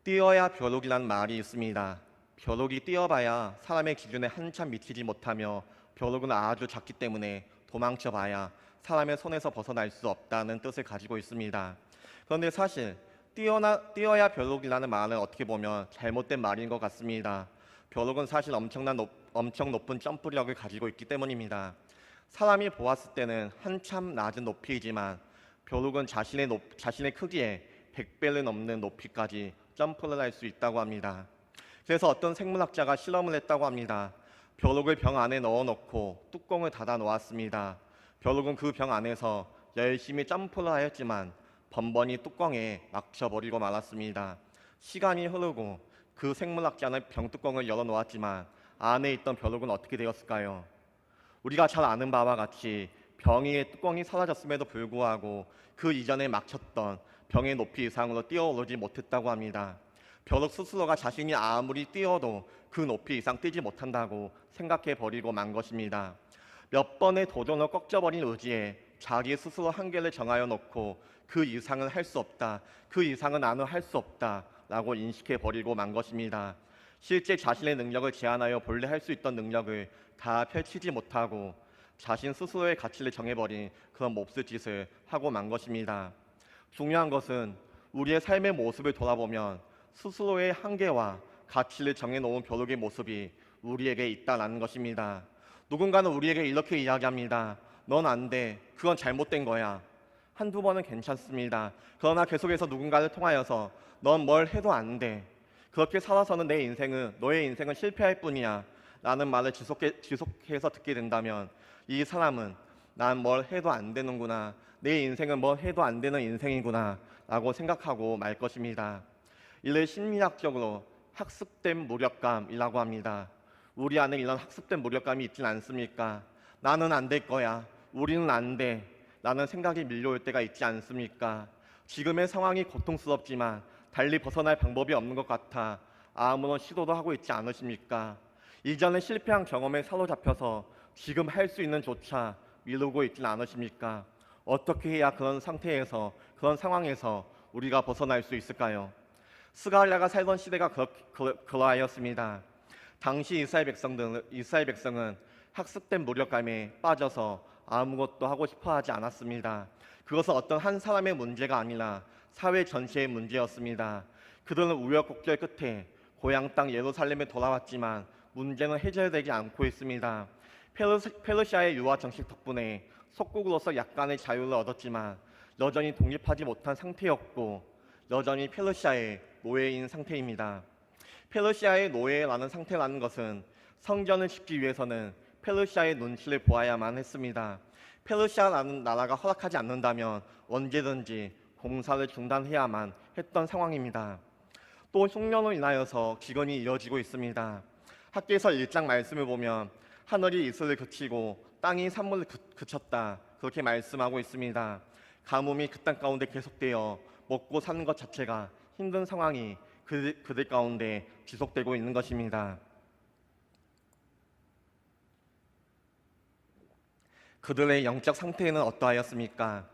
뛰어야 벼룩이란 말이 있습니다. 벼룩이 뛰어봐야 사람의 기준에 한참 미치지 못하며 벼룩은 아주 작기 때문에 도망쳐봐야 사람의 손에서 벗어날 수 없다는 뜻을 가지고 있습니다. 그런데 사실 뛰어야 벼룩이라는 말은 어떻게 보면 잘못된 말인 것 같습니다. 벼룩은 사실 엄청 높은 점프력을 가지고 있기 때문입니다. 사람이 보았을 때는 한참 낮은 높이이지만 벼룩은 자신의 크기의 100배를 넘는 높이까지 점프를 할 수 있다고 합니다. 그래서 어떤 생물학자가 실험을 했다고 합니다. 벼룩을 병 안에 넣어놓고 뚜껑을 닫아 놓았습니다. 벼룩은 그 병 안에서 열심히 점프를 하였지만 번번이 뚜껑에 막혀버리고 말았습니다. 시간이 흐르고 그 생물학자는 병뚜껑을 열어놓았지만 안에 있던 벼룩은 어떻게 되었을까요? 우리가 잘 아는 바와 같이 병의 뚜껑이 사라졌음에도 불구하고 그 이전에 막혔던 병의 높이 이상으로 뛰어오르지 못했다고 합니다. 벼룩 스스로가 자신이 아무리 뛰어도 그 높이 이상 뛰지 못한다고 생각해 버리고 만 것입니다. 몇 번의 도전을 꺾여버린 의지에 자기 스스로 한계를 정하여 놓고 그 이상은 할 수 없다, 그 이상은 나는 할 수 없다 라고 인식해 버리고 만 것입니다. 실제 자신의 능력을 제한하여 본래 할 수 있던 능력을 다 펼치지 못하고 자신 스스로의 가치를 정해버린 그런 몹쓸 짓을 하고 만 것입니다. 중요한 것은 우리의 삶의 모습을 돌아보면 스스로의 한계와 가치를 정해놓은 벼룩의 모습이 우리에게 있다는 것입니다. 누군가는 우리에게 이렇게 이야기합니다. 넌 안 돼. 그건 잘못된 거야. 한두 번은 괜찮습니다. 그러나 계속해서 누군가를 통하여서 넌 뭘 해도 안 돼. 그렇게 살아서는 너의 인생은 실패할 뿐이야 라는 말을 지속해서 듣게 된다면 이 사람은 난 뭘 해도 안 되는구나, 내 인생은 뭘 해도 안 되는 인생이구나 라고 생각하고 말 것입니다. 이를 심리학적으로 학습된 무력감이라고 합니다. 우리 안에 이런 학습된 무력감이 있진 않습니까? 나는 안 될 거야, 우리는 안 돼 라는 생각이 밀려올 때가 있지 않습니까? 지금의 상황이 고통스럽지만 달리 벗어날 방법이 없는 것 같아 아무런 시도도 하고 있지 않으십니까? 이전에 실패한 경험에 사로잡혀서 지금 할 수 있는 조차 미루고 있진 않으십니까? 어떻게 해야 그런 상황에서 우리가 벗어날 수 있을까요? 스가랴가 살던 시대가 그러하였습니다. 당시 이스라엘 백성은 학습된 무력감에 빠져서 아무것도 하고 싶어 하지 않았습니다. 그것은 어떤 한 사람의 문제가 아니라 사회 전체의 문제였습니다. 그들은 우여곡절 끝에 고향 땅 예루살렘에 돌아왔지만 문제는 해결되지 않고 있습니다. 페르시아의 유화 정책 덕분에 속국으로서 약간의 자유를 얻었지만 여전히 독립하지 못한 상태였고 여전히 페르시아의 노예인 상태입니다. 페르시아의 노예라는 상태라는 것은 성전을 짓기 위해서는 페르시아의 눈치를 보아야만 했습니다. 페르시아라는 나라가 허락하지 않는다면 언제든지 공사를 중단해야만 했던 상황입니다. 또 흉년으로 인하여서 기근이 이어지고 있습니다. 학개서 1장 말씀을 보면 하늘이 이슬을 그치고 땅이 산물을 그쳤다 그렇게 말씀하고 있습니다. 가뭄이 그 땅 가운데 계속되어 먹고 사는 것 자체가 힘든 상황이 그들 가운데 지속되고 있는 것입니다. 그들의 영적 상태는 어떠하였습니까?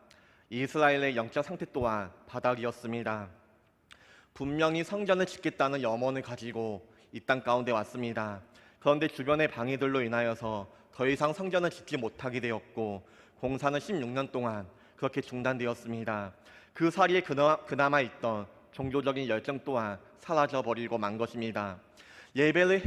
이스라엘의 영적 상태 또한 바닥이었습니다. 분명히 성전을 짓겠다는 염원을 가지고 이 땅 가운데 왔습니다. 그런데 주변의 방해들로 인하여서 더 이상 성전을 짓지 못하게 되었고 공사는 16년 동안 그렇게 중단되었습니다. 그 사이에 그나마 있던 종교적인 열정 또한 사라져버리고 만 것입니다. 예배를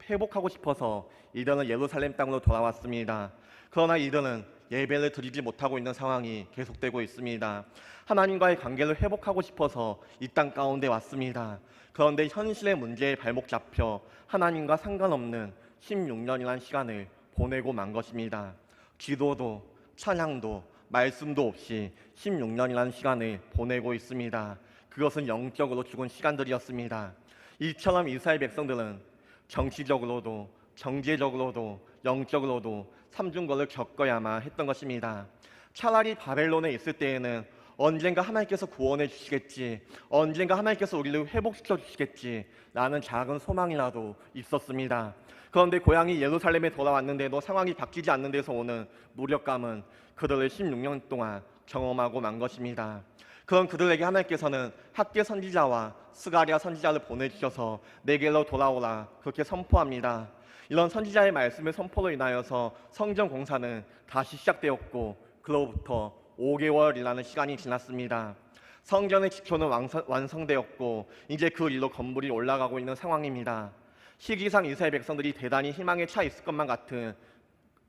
회복하고 싶어서 이들은 예루살렘 땅으로 돌아왔습니다. 그러나 이들은 예배를 드리지 못하고 있는 상황이 계속되고 있습니다. 하나님과의 관계를 회복하고 싶어서 이 땅 가운데 왔습니다. 그런데 현실의 문제에 발목 잡혀 하나님과 상관없는 16년이라는 시간을 보내고 만 것입니다. 기도도 찬양도 말씀도 없이 16년이라는 시간을 보내고 있습니다. 그것은 영적으로 죽은 시간들이었습니다. 이처럼 이스라엘 백성들은 정치적으로도 경제적으로도 영적으로도 삼중고를 겪어야만 했던 것입니다. 차라리 바벨론에 있을 때에는 언젠가 하나님께서 구원해 주시겠지, 언젠가 하나님께서 우리를 회복시켜 주시겠지 라는 작은 소망이라도 있었습니다. 그런데 고향이 예루살렘에 돌아왔는데도 상황이 바뀌지 않는 데서 오는 무력감은 그들을 16년 동안 경험하고 만 것입니다. 그런 그들에게 하나님께서는 학개 선지자와 스가랴 선지자를 보내주셔서 내게로 돌아오라 그렇게 선포합니다. 이런 선지자의 말씀의 선포로 인하여서 성전 공사는 다시 시작되었고 그로부터 5개월이라는 시간이 지났습니다. 성전의 기초는 완성되었고 이제 그 일로 건물이 올라가고 있는 상황입니다. 시기상 이스라엘 백성들이 대단히 희망에 차 있을 것만 같은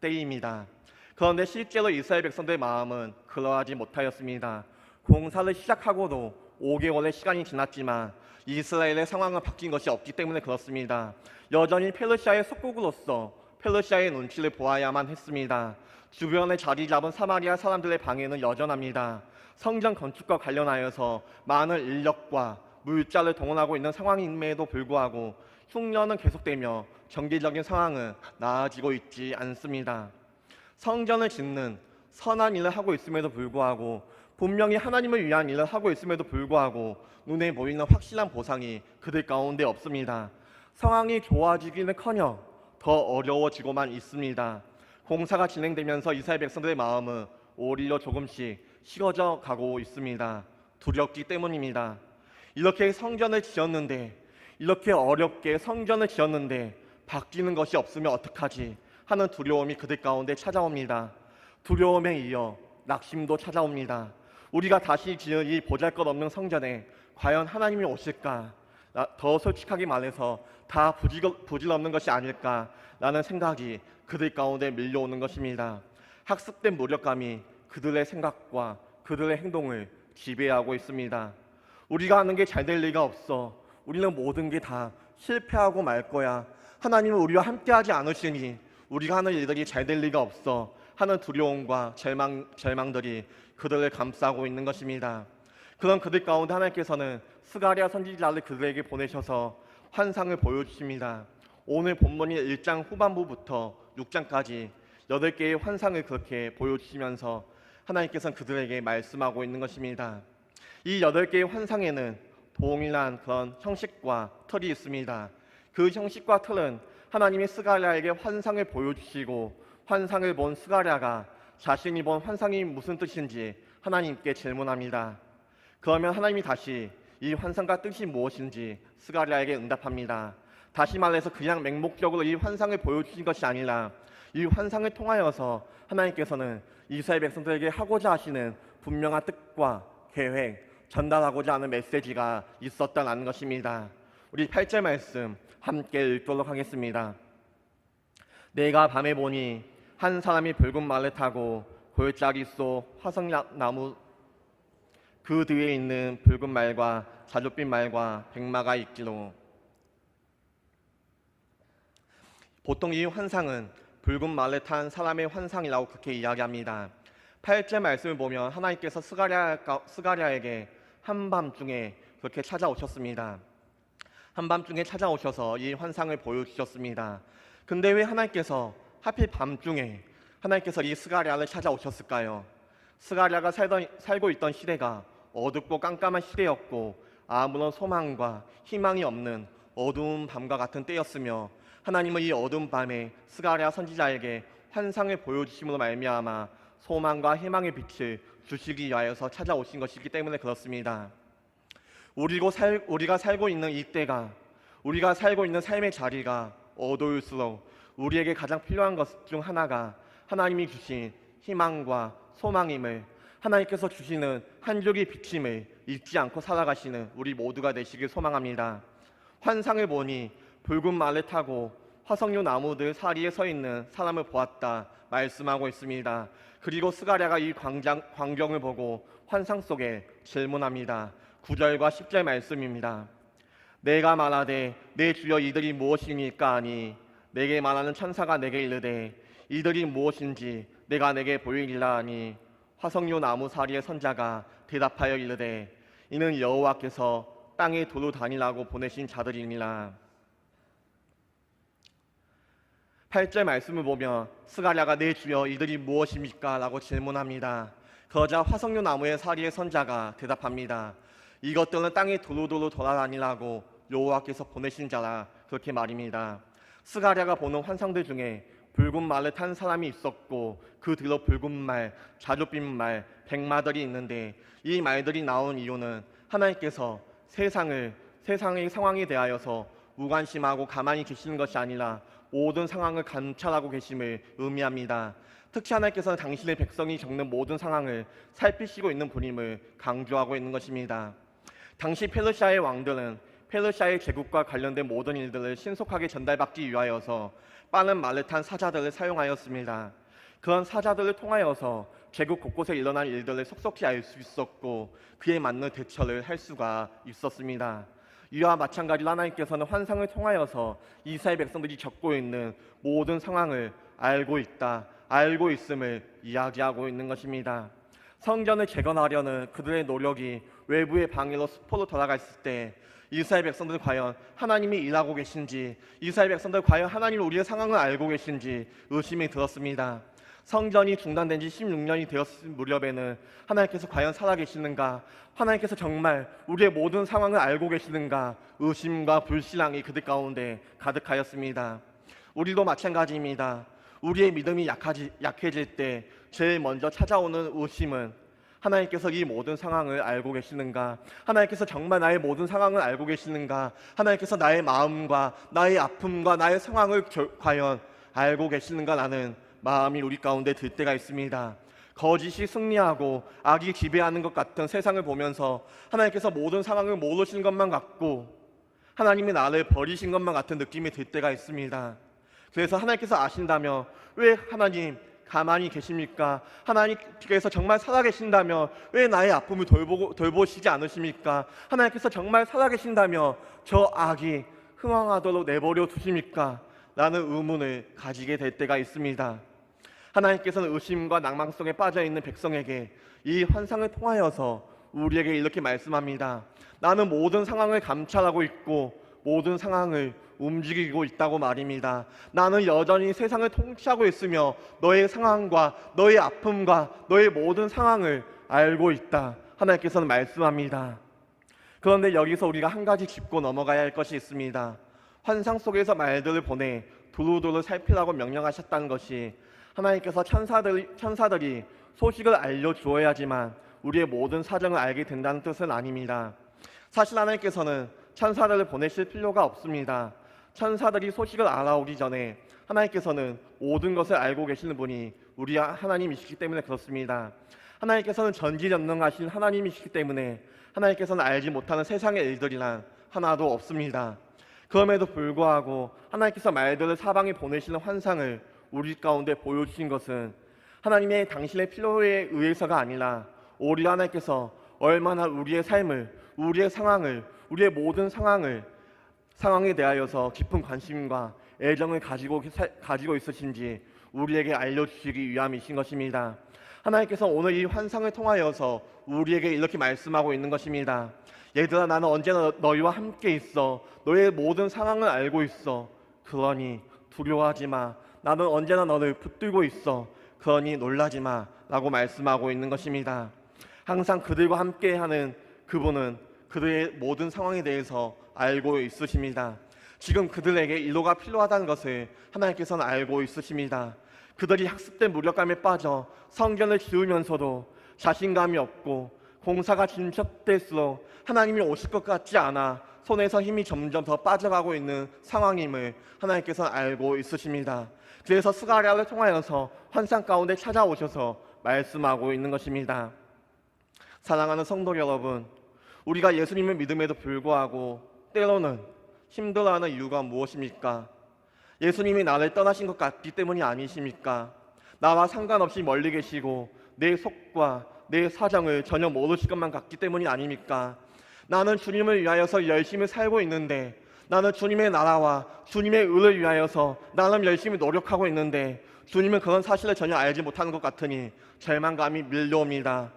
때입니다. 그런데 실제로 이스라엘 백성들의 마음은 그러하지 못하였습니다. 공사를 시작하고도 5개월의 시간이 지났지만 이스라엘의 상황은 바뀐 것이 없기 때문에 그렇습니다. 여전히 페르시아의 속국으로서 페르시아의 눈치를 보아야만 했습니다. 주변에 자리 잡은 사마리아 사람들의 방해는 여전합니다. 성전 건축과 관련하여서 많은 인력과 물자를 동원하고 있는 상황임에도 불구하고 흉년은 계속되며 경제적인 상황은 나아지고 있지 않습니다. 성전을 짓는 선한 일을 하고 있음에도 불구하고 분명히 하나님을 위한 일을 하고 있음에도 불구하고 눈에 보이는 확실한 보상이 그들 가운데 없습니다. 상황이 좋아지기는커녕 더 어려워지고만 있습니다. 공사가 진행되면서 이스라엘 백성들의 마음은 오히려 조금씩 식어져 가고 있습니다. 두렵기 때문입니다. 이렇게 성전을 지었는데 이렇게 어렵게 성전을 지었는데 바뀌는 것이 없으면 어떡하지 하는 두려움이 그들 가운데 찾아옵니다. 두려움에 이어 낙심도 찾아옵니다. 우리가 다시 지은 이 보잘것없는 성전에 과연 하나님이 오실까? 더 솔직하게 말해서 다 부질없는 것이 아닐까라는 생각이 그들 가운데 밀려오는 것입니다. 학습된 무력감이 그들의 생각과 그들의 행동을 지배하고 있습니다. 우리가 하는 게 잘 될 리가 없어. 우리는 모든 게 다 실패하고 말 거야. 하나님은 우리와 함께하지 않으시니 우리가 하는 일들이 잘 될 리가 없어 하는 두려움과 절망들이 그들을 감싸고 있는 것입니다. 그런 그들 가운데 하나님께서는 스가랴 선지자를 그들에게 보내셔서 환상을 보여주십니다. 오늘 본문이 1장 후반부부터 6장까지 8개의 환상을 그렇게 보여주시면서 하나님께서는 그들에게 말씀하고 있는 것입니다. 이 8개의 환상에는 동일한 그런 형식과 틀이 있습니다. 그 형식과 틀은 하나님이 스가랴에게 환상을 보여주시고 환상을 본 스가랴가 자신이 본 환상이 무슨 뜻인지 하나님께 질문합니다. 그러면 하나님이 다시 이 환상과 뜻이 무엇인지 스가랴에게 응답합니다. 다시 말해서 그냥 맹목적으로 이 환상을 보여주신 것이 아니라 이 환상을 통하여서 하나님께서는 이스라엘 백성들에게 하고자 하시는 분명한 뜻과 계획, 전달하고자 하는 메시지가 있었다는 것입니다. 우리 8절 말씀 함께 읽도록 하겠습니다. 내가 밤에 보니 한 사람이 붉은 말을 타고 골짜기 속 화석나무 그 뒤에 있는 붉은 말과 자줏빛 말과 백마가 있기로. 보통 이 환상은 붉은 말을 탄 사람의 환상이라고 그렇게 이야기합니다. 8절 말씀을 보면 하나님께서 스가랴에게 한밤중에 그렇게 찾아오셨습니다. 한밤중에 찾아오셔서 이 환상을 보여주셨습니다. 근데 왜 하나님께서 하필 밤중에 하나님께서 이 스가랴를 찾아오셨을까요? 스가랴가 살고 있던 시대가 어둡고 깜깜한 시대였고 아무런 소망과 희망이 없는 어두운 밤과 같은 때였으며 하나님은 이 어두운 밤에 스가랴 선지자에게 환상을 보여주심으로 말미암아 소망과 희망의 빛을 주시기 위하여서 찾아오신 것이기 때문에 그렇습니다. 우리가 살고 있는 이때가 우리가 살고 있는 삶의 자리가 어두울수록 우리에게 가장 필요한 것 중 하나가 하나님이 주신 희망과 소망임을 하나님께서 주시는 한 줄기 비침을 잊지 않고 살아가시는 우리 모두가 되시길 소망합니다. 환상을 보니 붉은 말을 타고 화석류 나무들 사이에 서 있는 사람을 보았다 말씀하고 있습니다. 그리고 스가랴가 이 광경을 보고 환상 속에 질문합니다. 9절과 10절 말씀입니다. 내가 말하되 내 주여 이들이 무엇이니까 하니 내게 말하는 천사가 내게 이르되 이들이 무엇인지 내가 내게 보이리라 하니 화석류 나무 사리의 선자가 대답하여 이르되 이는 여호와께서 땅에 두루 다니라고 보내신 자들이니라. 8절 말씀을 보면 스가랴가 내 주여 이들이 무엇입니까? 라고 질문합니다. 그러자 화석류 나무의 사리의 선자가 대답합니다. 이것들은 땅에 두루두루 돌아다니라고 여호와께서 보내신 자라 그렇게 말입니다. 스가랴가 보는 환상들 중에 붉은 말을 탄 사람이 있었고 그 뒤로 붉은 말, 자줏빛 말, 백마들이 있는데 이 말들이 나온 이유는 하나님께서 세상의 상황에 대하여서 무관심하고 가만히 계시는 것이 아니라 모든 상황을 감찰하고 계심을 의미합니다. 특히 하나님께서는 당신의 백성이 겪는 모든 상황을 살피시고 있는 분임을 강조하고 있는 것입니다. 당시 페르시아의 왕들은 페르시아의 제국과 관련된 모든 일들을 신속하게 전달받기 위하여서 빠른 말을 탄 사자들을 사용하였습니다. 그런 사자들을 통하여서 제국 곳곳에 일어난 일들을 속속히 알 수 있었고 그에 맞는 대처를 할 수가 있었습니다. 이와 마찬가지로 하나님께서는 환상을 통하여서 이스라엘 백성들이 겪고 있는 모든 상황을 알고 있음을 이야기하고 있는 것입니다. 성전을 재건하려는 그들의 노력이 외부의 방해로 수포로 돌아갔을 때 이스라엘 백성들 과연 하나님이 일하고 계신지, 이스라엘 백성들 과연 하나님이 우리의 상황을 알고 계신지 의심이 들었습니다. 성전이 중단된 지 16년이 되었을 무렵에는 하나님께서 과연 살아계시는가, 하나님께서 정말 우리의 모든 상황을 알고 계시는가 의심과 불신앙이 그들 가운데 가득하였습니다. 우리도 마찬가지입니다. 우리의 믿음이 약해질 때 제일 먼저 찾아오는 의심은 하나님께서 이 모든 상황을 알고 계시는가, 하나님께서 정말 나의 모든 상황을 알고 계시는가, 하나님께서 나의 마음과 나의 아픔과 나의 상황을 과연 알고 계시는가라는 마음이 우리 가운데 들 때가 있습니다. 거짓이 승리하고 악이 지배하는 것 같은 세상을 보면서 하나님께서 모든 상황을 모르시는 것만 같고 하나님이 나를 버리신 것만 같은 느낌이 들 때가 있습니다. 그래서 하나님께서 아신다면 왜 하나님 가만히 계십니까? 하나님께서 정말 살아계신다면 왜 나의 아픔을 돌보시지 않으십니까? 하나님께서 정말 살아계신다면 저 악이 흥황하도록 내버려 두십니까? 라는 의문을 가지게 될 때가 있습니다. 하나님께서는 의심과 낭망 속에 빠져있는 백성에게 이 환상을 통하여서 우리에게 이렇게 말씀합니다. 나는 모든 상황을 감찰하고 있고 모든 상황을 움직이고 있다고 말입니다. 나는 여전히 세상을 통치하고 있으며 너의 상황과 너의 아픔과 너의 모든 상황을 알고 있다. 하나님께서는 말씀합니다. 그런데 여기서 우리가 한 가지 짚고 넘어가야 할 것이 있습니다. 환상 속에서 말들을 보내 두루두루 살피라고 명령하셨다는 것이 하나님께서 천사들이 소식을 알려주어야지만 우리의 모든 사정을 알게 된다는 뜻은 아닙니다. 사실 하나님께서는 천사들을 보내실 필요가 없습니다. 천사들이 소식을 알아오기 전에 하나님께서는 모든 것을 알고 계시는 분이 우리 하나님이시기 때문에 그렇습니다. 하나님께서는 전지전능하신 하나님이시기 때문에 하나님께서는 알지 못하는 세상의 일들이란 하나도 없습니다. 그럼에도 불구하고 하나님께서 말들을 사방에 보내시는 환상을 우리 가운데 보여주신 것은 하나님의 당신의 필요에 의해서가 아니라 오히려 하나님께서 얼마나 우리의 삶을, 우리의 상황을, 우리의 모든 상황에 대하여서 깊은 관심과 애정을 가지고 있으신지 우리에게 알려주시기 위함이신 것입니다. 하나님께서 오늘 이 환상을 통하여서 우리에게 이렇게 말씀하고 있는 것입니다. 얘들아, 나는 언제나 너희와 함께 있어. 너의 모든 상황을 알고 있어. 그러니 두려워하지 마. 나는 언제나 너를 붙들고 있어. 그러니 놀라지 마. 라고 말씀하고 있는 것입니다. 항상 그들과 함께하는 그분은 그들의 모든 상황에 대해서 알고 있으십니다. 지금 그들에게 인도가 필요하다는 것을 하나님께서는 알고 있으십니다. 그들이 학습된 무력감에 빠져 성전을 지으면서도 자신감이 없고 공사가 진척될수록 하나님이 오실 것 같지 않아 손에서 힘이 점점 더 빠져가고 있는 상황임을 하나님께서는 알고 있으십니다. 그래서 스가랴를 통하여서 환상 가운데 찾아오셔서 말씀하고 있는 것입니다. 사랑하는 성도 여러분, 우리가 예수님을 믿음에도 불구하고 때로는 힘들어하는 이유가 무엇입니까? 예수님이 나를 떠나신 것 같기 때문이 아니십니까? 나와 상관없이 멀리 계시고 내 속과 내 사정을 전혀 모르실 것만 같기 때문이 아닙니까? 나는 주님을 위하여서 열심히 살고 있는데, 나는 주님의 나라와 주님의 의를 위하여서 나름 열심히 노력하고 있는데 주님은 그런 사실을 전혀 알지 못하는 것 같으니 절망감이 밀려옵니다.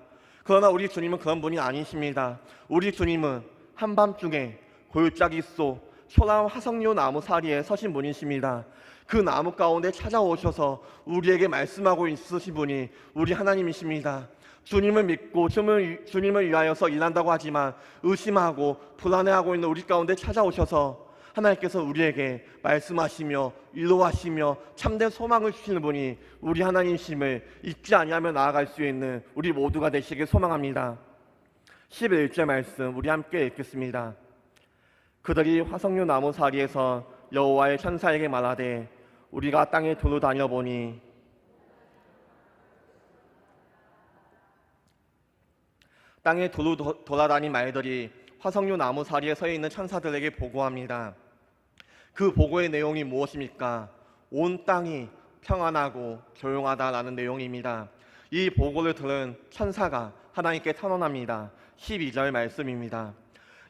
그러나 우리 주님은 그런 분이 아니십니다. 우리 주님은 한밤중에 골짜기 속 초라한 화석류 나무 사리에 서신 분이십니다. 그 나무 가운데 찾아오셔서 우리에게 말씀하고 있으신 분이 우리 하나님이십니다. 주님을 믿고 주님을 위하여서 일한다고 하지만 의심하고 불안해하고 있는 우리 가운데 찾아오셔서 하나님께서 우리에게 말씀하시며 위로하시며 참된 소망을 주시는 분이 우리 하나님이심을 잊지 아니하며 나아갈 수 있는 우리 모두가 되시길 소망합니다. 11절 말씀 우리 함께 읽겠습니다. 그들이 화석류 나무 사리에서 여호와의 천사에게 말하되 우리가 땅에 두루 다녀보니 땅에 두루 돌아다닌 말들이 화석류 나무 사리에 서 있는 천사들에게 보고합니다. 그 보고의 내용이 무엇입니까? 온 땅이 평안하고 조용하다라는 내용입니다. 이 보고를 들은 천사가 하나님께 탄원합니다. 12절 말씀입니다.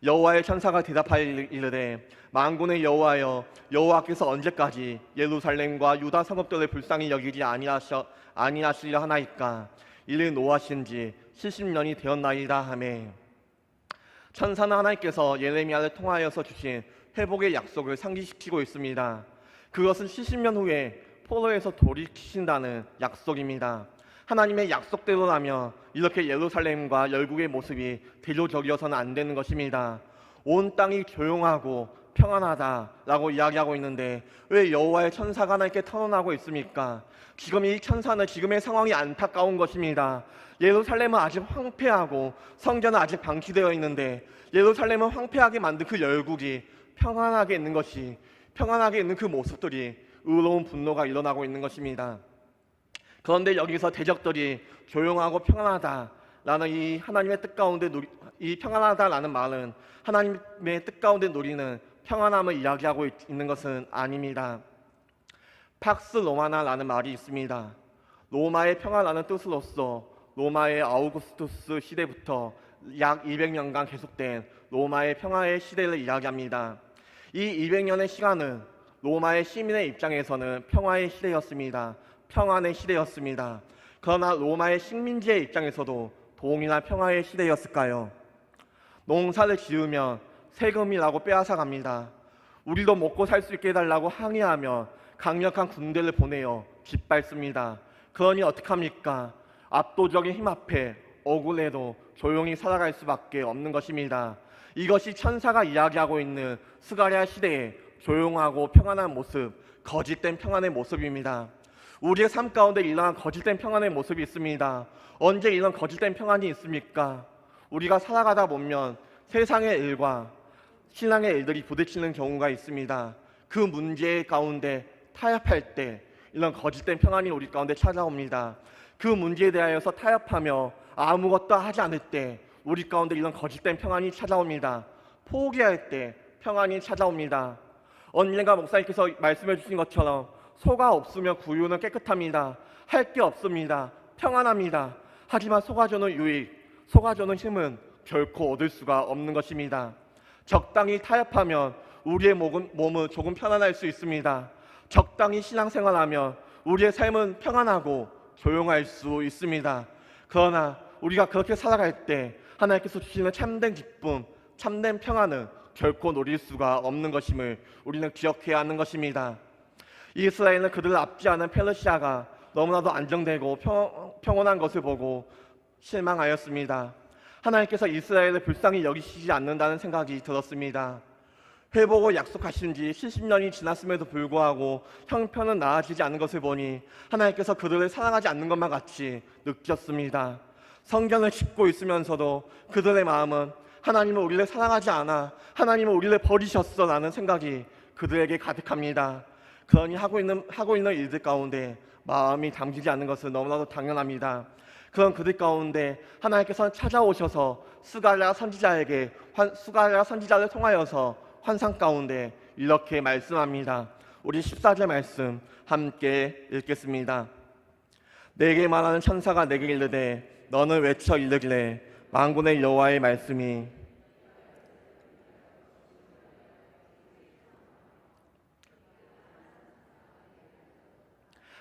여호와의 천사가 대답하여 이르되 만군의 여호와여, 여호와께서 언제까지 예루살렘과 유다 성읍들을 불쌍히 여기지 아니하시려 하나이까? 이를 노하신 지 70년이 되었나이다 하매, 천사는 하나님께서 예레미야를 통하여서 주신 회복의 약속을 상기시키고 있습니다. 그것은 70년 후에 포로에서 돌이키신다는 약속입니다. 하나님의 약속대로라면 이렇게 예루살렘과 열국의 모습이 대조적이어서는 안 되는 것입니다. 온 땅이 조용하고 평안하다라고 이야기하고 있는데 왜 여호와의 천사가 하나님께 탄원하고 있습니까? 지금 이 천사는 지금의 상황이 안타까운 것입니다. 예루살렘은 아직 황폐하고 성전은 아직 방치되어 있는데 예루살렘은 황폐하게 만든 그 열국이 평안하게 있는 것이, 평안하게 있는 그 모습들이 의로운 분노가 일어나고 있는 것입니다. 그런데 여기서 대적들이 조용하고 평안하다라는 이 하나님의 뜻 가운데 이 평안하다라는 말은 하나님의 뜻 가운데 누리는 평안함을 이야기하고 있는 것은 아닙니다. 팍스 로마나라는 말이 있습니다. 로마의 평화라는 뜻으로서 로마의 아우구스투스 시대부터 약 200년간 계속된 로마의 평화의 시대를 이야기합니다. 이 200년의 시간은 로마의 시민의 입장에서는 평화의 시대였습니다. 평안의 시대였습니다. 그러나 로마의 식민지의 입장에서도 동일한 평화의 시대였을까요? 농사를 지으면 세금이라고 빼앗아갑니다. 우리도 먹고 살 수 있게 해달라고 항의하며 강력한 군대를 보내어 짓밟습니다. 그러니 어떡합니까? 압도적인 힘 앞에 억울해도 조용히 살아갈 수밖에 없는 것입니다. 이것이 천사가 이야기하고 있는 스가랴 시대의 조용하고 평안한 모습, 거짓된 평안의 모습입니다. 우리의 삶 가운데 이러한 거짓된 평안의 모습이 있습니다. 언제 이런 거짓된 평안이 있습니까? 우리가 살아가다 보면 세상의 일과 신앙의 일들이 부딪히는 경우가 있습니다. 그 문제 가운데 타협할 때 이런 거짓된 평안이 우리 가운데 찾아옵니다. 그 문제에 대하여서 타협하며 아무것도 하지 않을 때 우리 가운데 이런 거짓된 평안이 찾아옵니다. 포기할 때 평안이 찾아옵니다. 언젠가 목사님께서 말씀해 주신 것처럼 소가 없으면 구유는 깨끗합니다. 할 게 없습니다. 평안합니다. 하지만 소가 주는 유익, 소가 주는 힘은 결코 얻을 수가 없는 것입니다. 적당히 타협하면 우리의 몸은 조금 편안할 수 있습니다. 적당히 신앙생활하면 우리의 삶은 평안하고 조용할 수 있습니다. 그러나 우리가 그렇게 살아갈 때 하나님께서 주시는 참된 기쁨, 참된 평안은 결코 누릴 수가 없는 것임을 우리는 기억해야 하는 것입니다. 이스라엘은 그들을 압제하는 페르시아가 너무나도 안정되고 평온한 것을 보고 실망하였습니다. 하나님께서 이스라엘을 불쌍히 여기시지 않는다는 생각이 들었습니다. 회복을 약속하신 지 70년이 지났음에도 불구하고 형편은 나아지지 않은 것을 보니 하나님께서 그들을 사랑하지 않는 것만 같이 느꼈습니다. 성전을 짓고 있으면서도 그들의 마음은 하나님은 우리를 사랑하지 않아, 하나님은 우리를 버리셨어 라는 생각이 그들에게 가득합니다. 그러니 하고 있는 일들 가운데 마음이 담기지 않는 것은 너무나도 당연합니다. 그런 그들 가운데 하나님께서는 찾아오셔서 스가랴 선지자를 통하여서 환상 가운데 이렇게 말씀합니다. 우리 14절 말씀 함께 읽겠습니다. 내게 말하는 천사가 내게 이르되 너는 외쳐 이르기를 만군의 여호와의 말씀이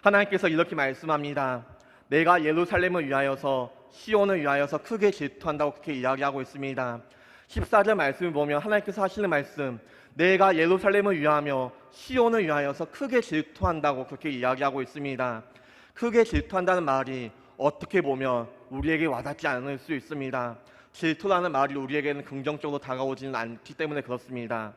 하나님께서 이렇게 말씀합니다. 내가 예루살렘을 위하여서 시온을 위하여서 크게 질투한다고 그렇게 이야기하고 있습니다. 14절 말씀을 보면 하나님께서 하시는 말씀, 내가 예루살렘을 위하며 시온을 위하여서 크게 질투한다고 그렇게 이야기하고 있습니다. 크게 질투한다는 말이 어떻게 보면 우리에게 와닿지 않을 수 있습니다. 질투라는 말이 우리에게는 긍정적으로 다가오지는 않기 때문에 그렇습니다.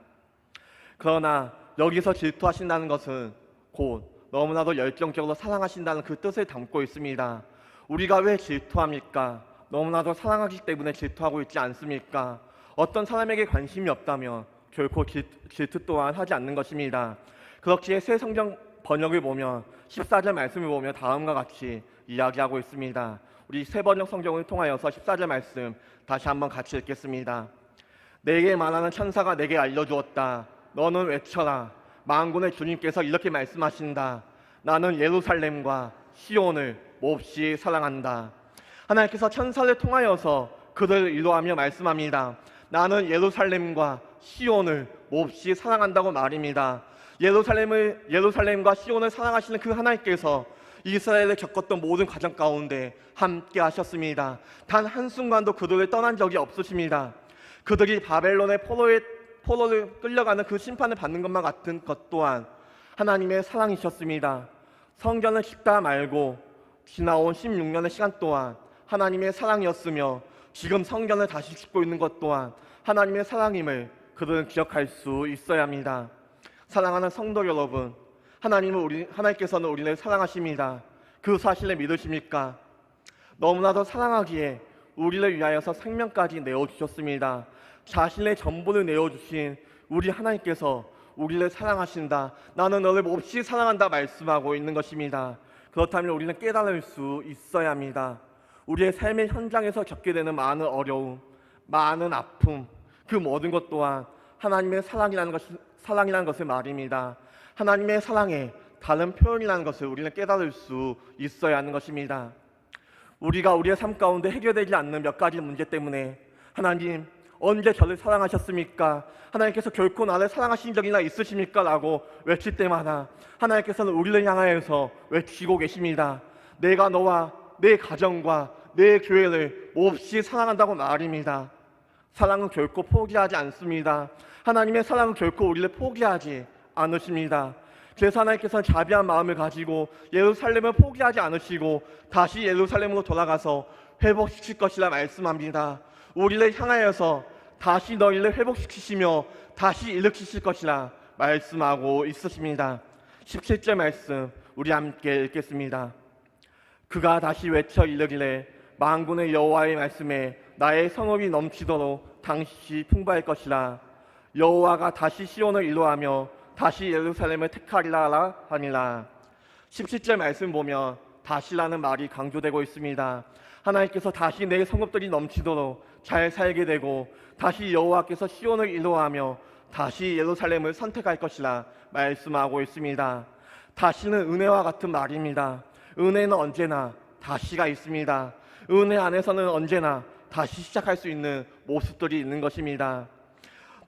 그러나 여기서 질투하신다는 것은 곧 너무나도 열정적으로 사랑하신다는 그 뜻을 담고 있습니다. 우리가 왜 질투합니까? 너무나도 사랑하기 때문에 질투하고 있지 않습니까? 어떤 사람에게 관심이 없다면 결코 질투 또한 하지 않는 것입니다. 그렇기에 새 성경 번역을 보면 14절 말씀을 보면 다음과 같이 이야기하고 있습니다. 우리 새 번역 성경을 통하여서 14절 말씀 다시 한번 같이 읽겠습니다. 내게 말하는 천사가 내게 알려주었다. 너는 외쳐라. 만군의 주님께서 이렇게 말씀하신다. 나는 예루살렘과 시온을 몹시 사랑한다. 하나님께서 천사를 통하여서 그들을 위로하며 말씀합니다. 나는 예루살렘과 시온을 몹시 사랑한다고 말입니다. 예루살렘과 시온을 사랑하시는 그 하나님께서 이스라엘에 겪었던 모든 과정 가운데 함께 하셨습니다. 단 한순간도 그들을 떠난 적이 없으십니다. 그들이 바벨론의 포로를 끌려가는 그 심판을 받는 것만 같은 것 또한 하나님의 사랑이셨습니다. 성전을 짓다 말고 지나온 16년의 시간 동안 하나님의 사랑이었으며 지금 성전을 다시 짓고 있는 것 또한 하나님의 사랑임을 그들은 기억할 수 있어야 합니다. 사랑하는 성도 여러분, 하나님께서는 우리를 사랑하십니다. 그 사실을 믿으십니까? 너무나도 사랑하기에 우리를 위하여서 생명까지 내어주셨습니다. 자신의 전부를 내어주신 우리 하나님께서 우리를 사랑하신다. 나는 너를 몹시 사랑한다 말씀하고 있는 것입니다. 그렇다면 우리는 깨달을 수 있어야 합니다. 우리의 삶의 현장에서 겪게 되는 많은 어려움, 많은 아픔, 그 모든 것 또한 하나님의 사랑이라는 것을 말입니다. 하나님의 사랑의 다른 표현이라는 것을 우리는 깨달을 수 있어야 하는 것입니다. 우리가 우리의 삶 가운데 해결되지 않는 몇 가지 문제 때문에 하나님 언제 저를 사랑하셨습니까? 하나님께서 결코 나를 사랑하신 적이나 있으십니까? 라고 외칠 때마다 하나님께서는 우리를 향하여서 외치고 계십니다. 내가 너와 내 가정과 내 교회를 몹시 사랑한다고 말입니다. 사랑은 결코 포기하지 않습니다. 하나님의 사랑은 결코 우리를 포기하지 않으십니다. 그래서 하나님께서는 자비한 마음을 가지고 예루살렘을 포기하지 않으시고 다시 예루살렘으로 돌아가서 회복시킬 것이라 말씀합니다. 우리를 향하여서 다시 너희를 회복시키시며 다시 일으키실 것이라 말씀하고 있으십니다. 17절 말씀 우리 함께 읽겠습니다. 그가 다시 외쳐 이르기를 만군의 여호와의 말씀에 나의 성읍이 넘치도록 당시 풍부할 것이라. 여호와가 다시 시온을 인도하며 다시 예루살렘을 택하리라 하니라. 17절 말씀 보면 다시라는 말이 강조되고 있습니다. 하나님께서 다시 내 성읍들이 넘치도록 잘 살게 되고 다시 여호와께서 시온을 인도하며 다시 예루살렘을 선택할 것이라 말씀하고 있습니다. 다시는 은혜와 같은 말입니다. 은혜는 언제나 다시가 있습니다. 은혜 안에서는 언제나 다시 시작할 수 있는 모습들이 있는 것입니다.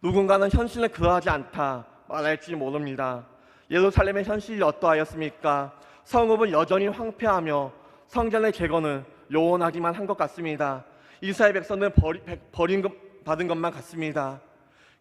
누군가는 현실은 그러하지 않다 말할지 모릅니다. 예루살렘의 현실이 어떠하였습니까? 성읍은 여전히 황폐하며 성전의 재건은 요원하기만 한 것 같습니다. 이스라엘 백성은 버림받은 것만 같습니다.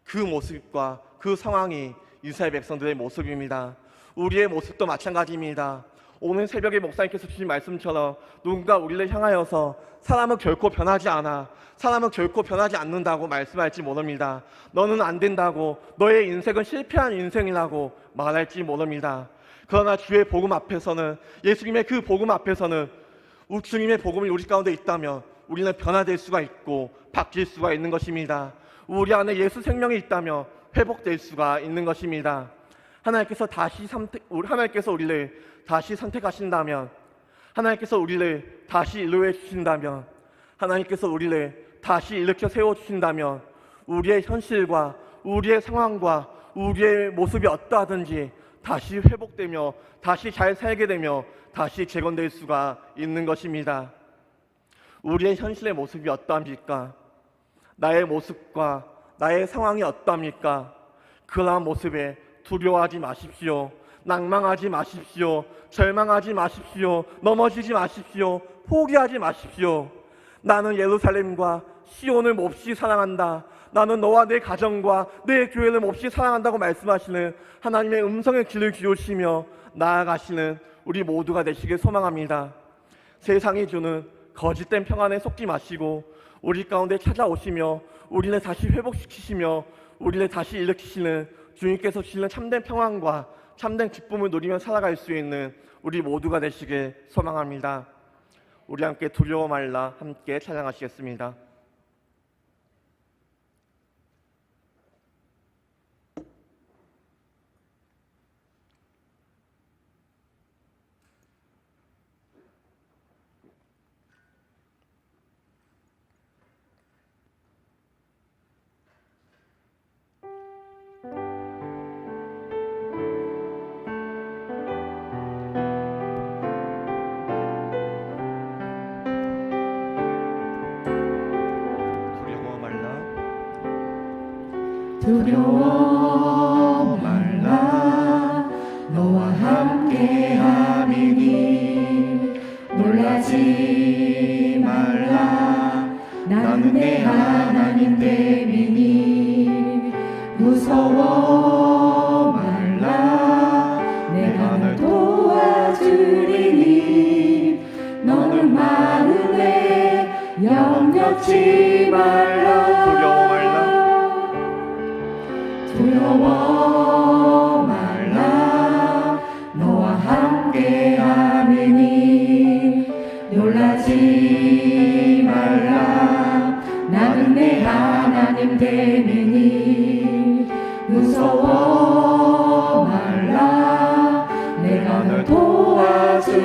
그 모습과 그 상황이 이스라엘 백성들의 모습입니다. 우리의 모습도 마찬가지입니다. 오늘 새벽에 목사님께서 주신 말씀처럼 누군가 우리를 향하여서 사람은 결코 변하지 않아, 사람은 결코 변하지 않는다고 말씀할지 모릅니다. 너는 안 된다고, 너의 인생은 실패한 인생이라고 말할지 모릅니다. 그러나 주의 복음 앞에서는, 예수님의 그 복음 앞에서는 주님의 복음이 우리 가운데 있다면 우리는 변화될 수가 있고 바뀔 수가 있는 것입니다. 우리 안에 예수 생명이 있다면 회복될 수가 있는 것입니다. 하나님께서 우리를 다시 선택하신다면, 하나님께서 우리를 다시 인도해 주신다면, 하나님께서 우리를 다시 일으켜 세워주신다면 우리의 현실과 우리의 상황과 우리의 모습이 어떠하든지 다시 회복되며 다시 잘 살게 되며 다시 재건될 수가 있는 것입니다. 우리의 현실의 모습이 어떠합니까? 나의 모습과 나의 상황이 어떠합니까? 그러한 모습에 두려워하지 마십시오. 낭망하지 마십시오. 절망하지 마십시오. 넘어지지 마십시오. 포기하지 마십시오. 나는 예루살렘과 시온을 몹시 사랑한다. 나는 너와 내 가정과 내 교회를 몹시 사랑한다고 말씀하시는 하나님의 음성의 귀를 기울이시며 나아가시는 우리 모두가 되시길 소망합니다. 세상이 주는 거짓된 평안에 속지 마시고 우리 가운데 찾아오시며 우리를 다시 회복시키시며 우리를 다시 일으키시는 주님께서 주시는 참된 평안과 참된 기쁨을 누리며 살아갈 수 있는 우리 모두가 되시길 소망합니다. 우리 함께 두려워 말라 함께 찬양하시겠습니다. 두려워 말라 너와 함께 함이니 놀라지 말라 나는 내 하나님 됨이니 무서워 말라 내가 널 도와주리니 너는 마음에 염려치 말라 두려워 말라 너와 함께 함이니 놀라지 말라 나는 내 하나님 됨이니 무서워 말라 내가 널 도와주리니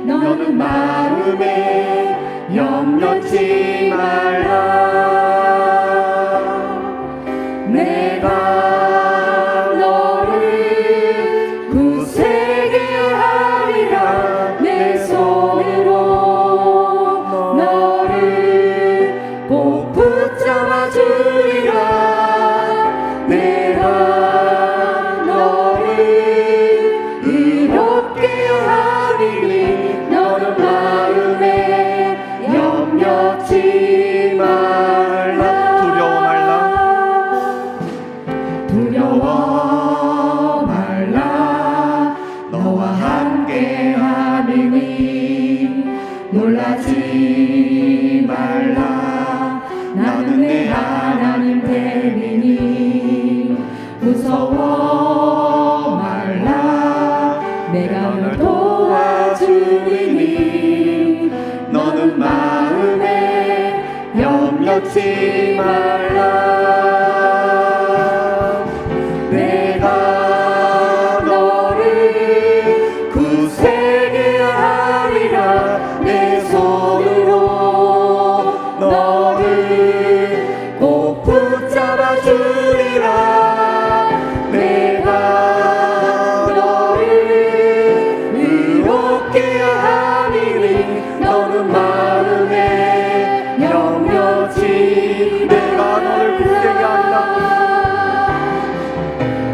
너는 마음에 염려치 말라 내가 너를 굳세게 하리라 내 손으로 너를 꼭 붙잡아 주리라 내가 너를 이롭게 하리니 너는 마음에 염려치 말라 두려워 말라 너와 함께 함이니 놀라지 말라 나는 내 하나님 됨이니 무서워 말라 내가 널 도와주리니 너는 마음에 염려치 말라 내가 너를 굳세게 하리라 내 손으로 너를 꼭 붙잡아 주리라 내가 너를 의롭게 하리니 너는 마음에 염려치 내가 너를 굳세게 하리라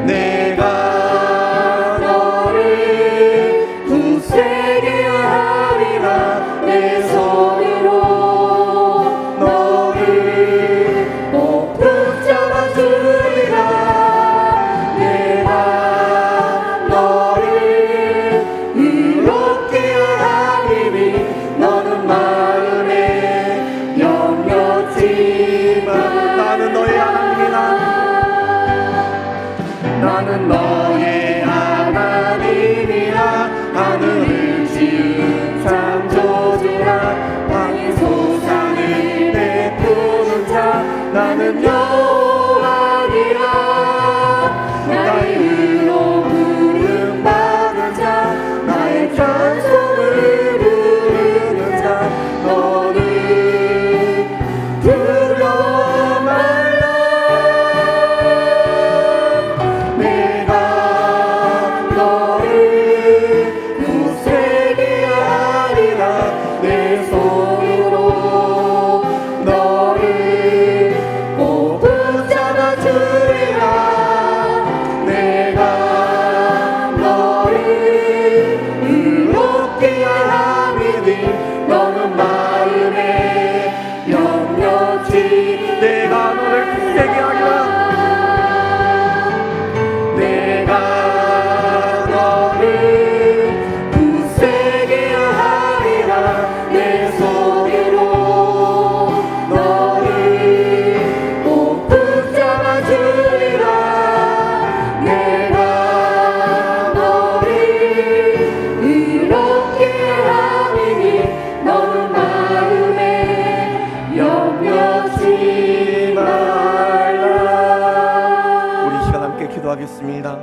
내가 너를 굳세게 하리라 내 손으로 너를 꼭 붙잡아 주리라 내가 너를 의롭게 하리니 너는 마음에 염려치 말라 나는 너의 하나님이라 나는 너의 하나님이라 하늘을 지은 창조주라 땅의 소산을 베푸는 자 나는 여호와니라 나의 의로 부름받은 자 나의 찬송을 부르는 자 너는 두려워 말라 내가 기도하겠습니다.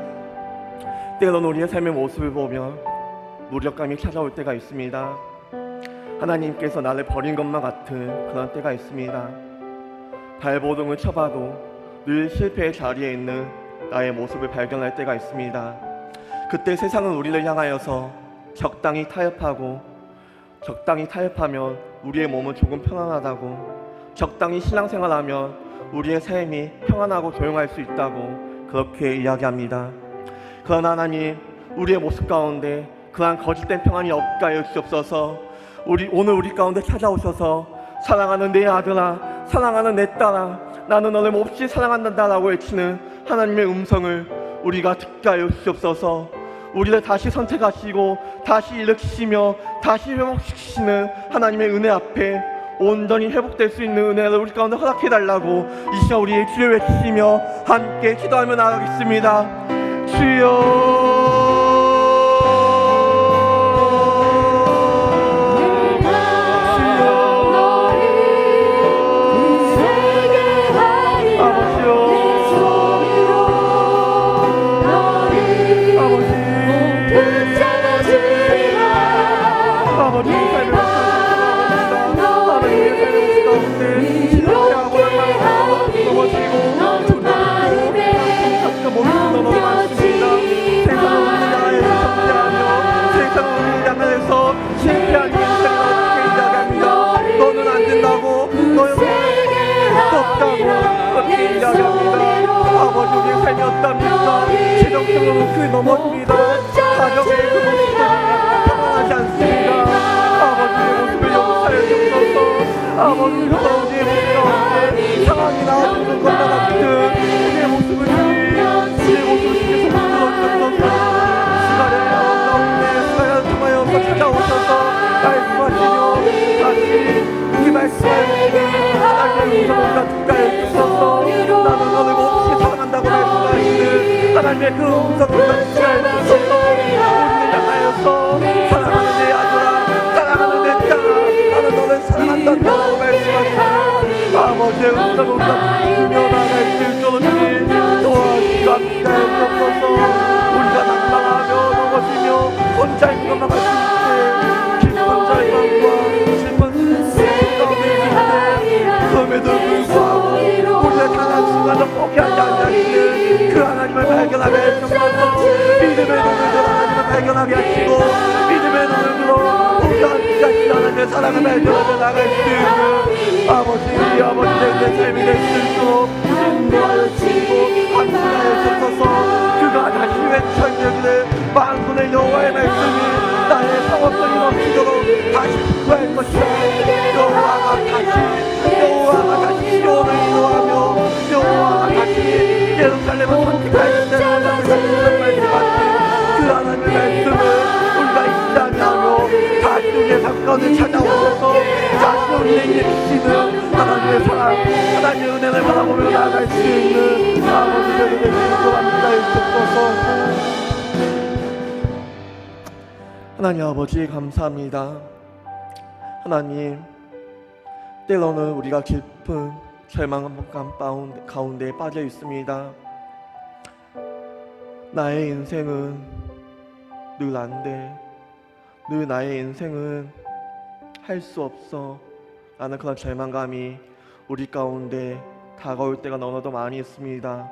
때로는 우리의 삶의 모습을 보며 무력감이 찾아올 때가 있습니다. 하나님께서 나를 버린 것만 같은 그런 때가 있습니다. 발버둥을 쳐봐도 늘 실패의 자리에 있는 나의 모습을 발견할 때가 있습니다. 그때 세상은 우리를 향하여서 적당히 타협하면 우리의 몸은 조금 편안하다고, 적당히 신앙생활하면 우리의 삶이 평안하고 조용할 수 있다고 그렇게 이야기합니다. 그러나 하나님, 우리의 모습 가운데 그러한 거짓된 평안이 없게 하여 주옵소서. 오늘 우리 가운데 찾아오셔서 사랑하는 내 아들아, 사랑하는 내 딸아, 나는 너를 몹시 사랑한다라고 외치는 하나님의 음성을 우리가 듣게 하여 주옵소서. 우리를 다시 선택하시고 다시 일으키시며 다시 회복시키시는 하나님의 은혜 앞에 온전히 회복될 수 있는 은혜를 우리 가운데 허락해달라고 이 시간 우리의 주를 외치시며 함께 기도하며 나가겠습니다. 주여, 최종적으로 그 넘어집니다. 가정의 그 모습이 평안하지 않습니다. 아버지의 모습을 용서하여 주옵소서. 아버지께서 우리의 모습 가운데 상황이 나아지는 것과 같은 우리의 모습을 주께서 만들어주옵소서. 시간의 가운데 시간을 통하여서 찾아오셔서 말씀하시며 다시 그 말씀을 하나님의 음성을 듣게 하여 주옵소서. 나는 너를 몹시 사랑한다고 말씀하시는 하나님의 그 음성을 듣게 하여 주옵소서. 우리를 향하여서 사랑하는 내 아들아, 사랑하는 내 딸아, 나는 너를 사랑한다고 말씀하시는 아버지의 음성을 우리가 듣으며 나아갈 수 있도록 주님 도와주시고 함께 하여 주옵소서. 우리가 낙망하며 넘어지며 혼자인 것만 같을 때 깊은 절망과 슬픈 세상 가운데 있을 때 그럼에도 불구하고 우리의 단한 순간도 포기하지 않으시는 그 하나님을 발견하게 해주옵소서. 믿음의 눈을 들어 하나님을 발견하게 하시고 믿음의 눈을 들어 우리가 하나님의 사랑을 발견하며 나갈 수 있는 아버지의 삶이 될 수 있도록 인도하여 주시고 함께하여 주셔서 그가 다시 외쳐이르기를 만군의 여호와의 말씀이 나의 상업성이 넘치도록 다시 구할 것이다. 여호와가 다시 시온을 인도하며 여호와가 다시 예루살렘을 선택할 때를 하나님의 말씀하신 그 하나님의 말씀을 우리가 인정하며 다시 우리의 사건을 찾아오셔서 다시 우리에게 주시는 하나님의 사랑, 하나님의 은혜를 바라보며 나아갈 수 있는 아버지의 은혜를 감사해 주옵소서. 하나님 아버지 감사합니다. 하나님, 때로는 우리가 깊은 절망감 가운데 빠져 있습니다. 나의 인생은 늘 안 돼. 늘 나의 인생은 할 수 없어. 라는 그런 절망감이 우리 가운데 다가올 때가 너무나도 많이 있습니다.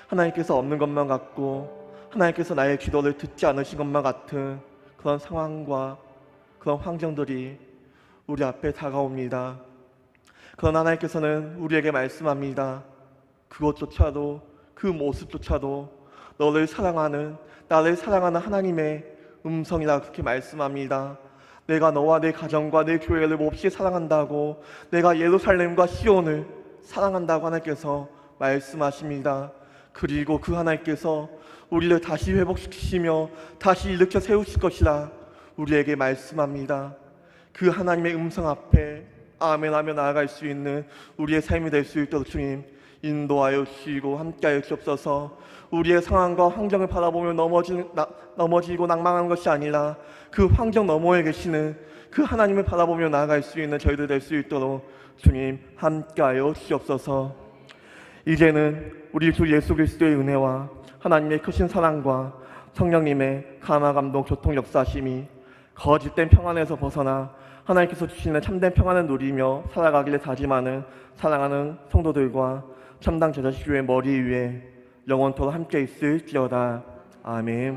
하나님께서 없는 것만 같고 하나님께서 나의 기도를 듣지 않으신 것만 같은 그런 상황과 그런 환경들이 우리 앞에 다가옵니다. 그러나 하나님께서는 우리에게 말씀합니다. 그것조차도, 그 모습조차도 너를 사랑하는, 나를 사랑하는 하나님의 음성이라 그렇게 말씀합니다. 내가 너와 내 가정과 내 교회를 몹시 사랑한다고, 내가 예루살렘과 시온을 사랑한다고 하나님께서 말씀하십니다. 그리고 그 하나님께서 우리를 다시 회복시키시며 다시 일으켜 세우실 것이라 우리에게 말씀합니다. 그 하나님의 음성 앞에 아멘하며 나아갈 수 있는 우리의 삶이 될 수 있도록 주님 인도하여 주시고 함께하여 주옵소서. 우리의 상황과 환경을 바라보며 넘어지고 낭망하는 것이 아니라 그 환경 너머에 계시는 그 하나님을 바라보며 나아갈 수 있는 저희들 될 수 있도록 주님 함께하여 주옵소서. 이제는 우리 주 예수 그리스도의 은혜와 하나님의 크신 사랑과 성령님의 감화 감동 교통 역사심이 거짓된 평안에서 벗어나 하나님께서 주시는 참된 평안을 누리며 살아가기를 다짐하는 사랑하는 성도들과 참당 제자식교회 머리 위에 영원토록 함께 있을지어다. 아멘.